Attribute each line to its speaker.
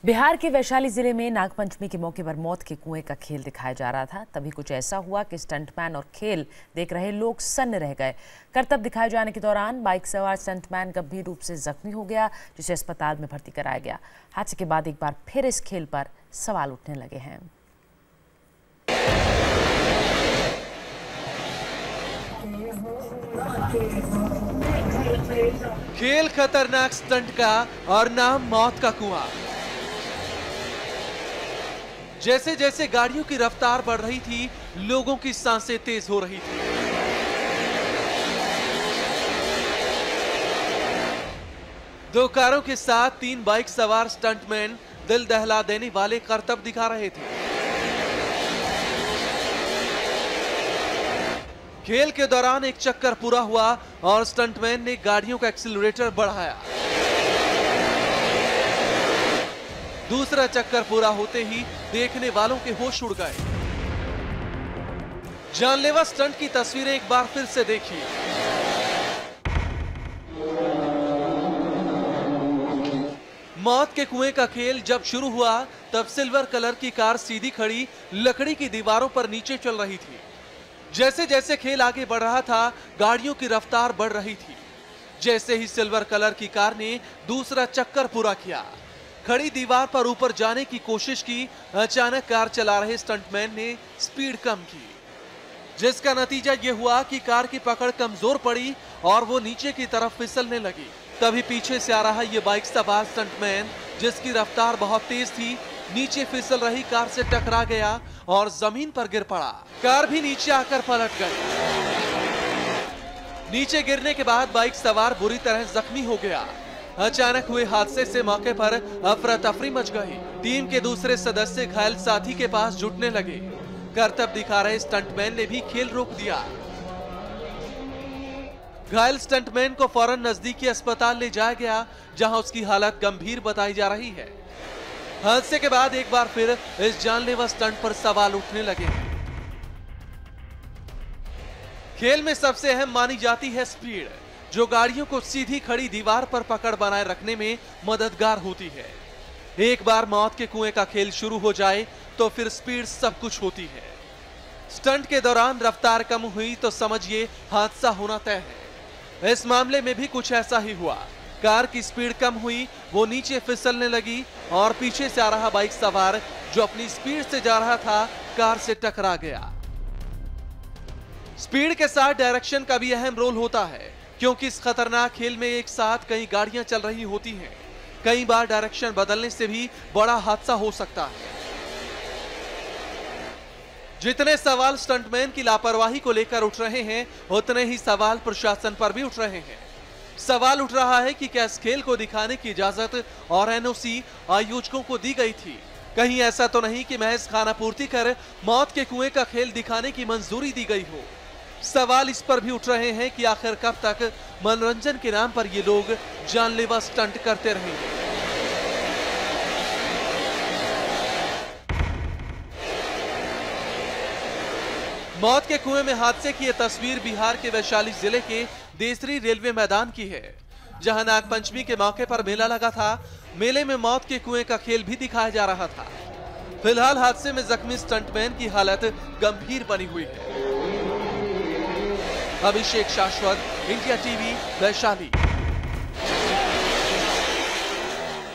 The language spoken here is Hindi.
Speaker 1: बिहार के वैशाली जिले में नागपंचमी के मौके पर मौत के कुएं का खेल दिखाया जा रहा था। तभी कुछ ऐसा हुआ कि स्टंटमैन और खेल देख रहे लोग सन्न रह गए। करतब दिखाए जाने के दौरान बाइक सवार स्टंटमैन गंभीर रूप से जख्मी हो गया, जिसे अस्पताल में भर्ती कराया गया। हादसे के बाद एक बार फिर इस खेल पर सवाल उठने लगे हैं।
Speaker 2: खेल खतरनाक स्टंट का और नाम मौत का कुआं। जैसे जैसे गाड़ियों की रफ्तार बढ़ रही थी, लोगों की सांसें तेज हो रही थी। दो कारों के साथ 3 बाइक सवार स्टंटमैन दिल दहला देने वाले करतब दिखा रहे थे। खेल के दौरान एक चक्कर पूरा हुआ और स्टंटमैन ने गाड़ियों का एक्सीलरेटर बढ़ाया। दूसरा चक्कर पूरा होते ही देखने वालों के होश उड़ गए। जानलेवा स्टंट की तस्वीरें एक बार फिर से देखिए। मौत के कुएं का खेल जब शुरू हुआ तब सिल्वर कलर की कार सीधी खड़ी लकड़ी की दीवारों पर नीचे चल रही थी। जैसे जैसे खेल आगे बढ़ रहा था, गाड़ियों की रफ्तार बढ़ रही थी। जैसे ही सिल्वर कलर की कार ने दूसरा चक्कर पूरा किया, खड़ी दीवार पर ऊपर जाने की कोशिश की, अचानक कार चला रहे स्टंटमैन ने स्पीड कम की, जिसका नतीजा यह हुआ कि कार की पकड़ कमजोर पड़ी और वो नीचे की तरफ फिसलने लगी। तभी पीछे से आ रहा ये बाइक सवार स्टंटमैन, जिसकी रफ्तार बहुत तेज थी, नीचे फिसल रही कार से टकरा गया और जमीन पर गिर पड़ा। कार भी नीचे आकर पलट गई। नीचे गिरने के बाद बाइक सवार बुरी तरह जख्मी हो गया। अचानक हुए हादसे से मौके पर अफरा तफरी मच गई। टीम के दूसरे सदस्य घायल साथी के पास जुटने लगे। करतब दिखा रहे स्टंटमैन ने भी खेल रोक दिया। घायल स्टंटमैन को फौरन नजदीकी अस्पताल ले जाया गया, जहां उसकी हालत गंभीर बताई जा रही है। हादसे के बाद एक बार फिर इस जानलेवा स्टंट पर सवाल उठने लगे। खेल में सबसे अहम मानी जाती है स्पीड, जो गाड़ियों को सीधी खड़ी दीवार पर पकड़ बनाए रखने में मददगार होती है। एक बार मौत के कुएं का खेल शुरू हो जाए तो फिर स्पीड सब कुछ होती है। स्टंट के दौरान रफ्तार कम हुई तो समझिए हादसा होना तय है। इस मामले में भी कुछ ऐसा ही हुआ। कार की स्पीड कम हुई, वो नीचे फिसलने लगी और पीछे से आ रहा बाइक सवार जो अपनी स्पीड से जा रहा था, कार से टकरा गया। स्पीड के साथ डायरेक्शन का भी अहम रोल होता है, क्योंकि इस खतरनाक खेल में एक साथ कई गाड़ियां चल रही होती हैं। कई बार डायरेक्शन बदलने से भी बड़ा हादसा हो सकता है। जितने सवाल स्टंटमैन की लापरवाही को लेकर उठ रहे हैं, उतने ही सवाल प्रशासन पर भी उठ रहे हैं। सवाल उठ रहा है कि क्या इस खेल को दिखाने की इजाजत और एनओसी आयोजकों को दी गई थी? कहीं ऐसा तो नहीं कि महज खानापूर्ति कर मौत के कुएं का खेल दिखाने की मंजूरी दी गई हो? सवाल इस पर भी उठ रहे हैं कि आखिर कब तक मनोरंजन के नाम पर ये लोग जानलेवा स्टंट करते रहेंगे। मौत के कुएं में हादसे की यह तस्वीर बिहार के वैशाली जिले के देसरी रेलवे मैदान की है, जहां नागपंचमी के मौके पर मेला लगा था। मेले में मौत के कुएं का खेल भी दिखाया जा रहा था। फिलहाल हादसे में जख्मी स्टंटमैन की हालत गंभीर बनी हुई है। अभिषेक शाश्वत, इंडिया टीवी, वैशाली।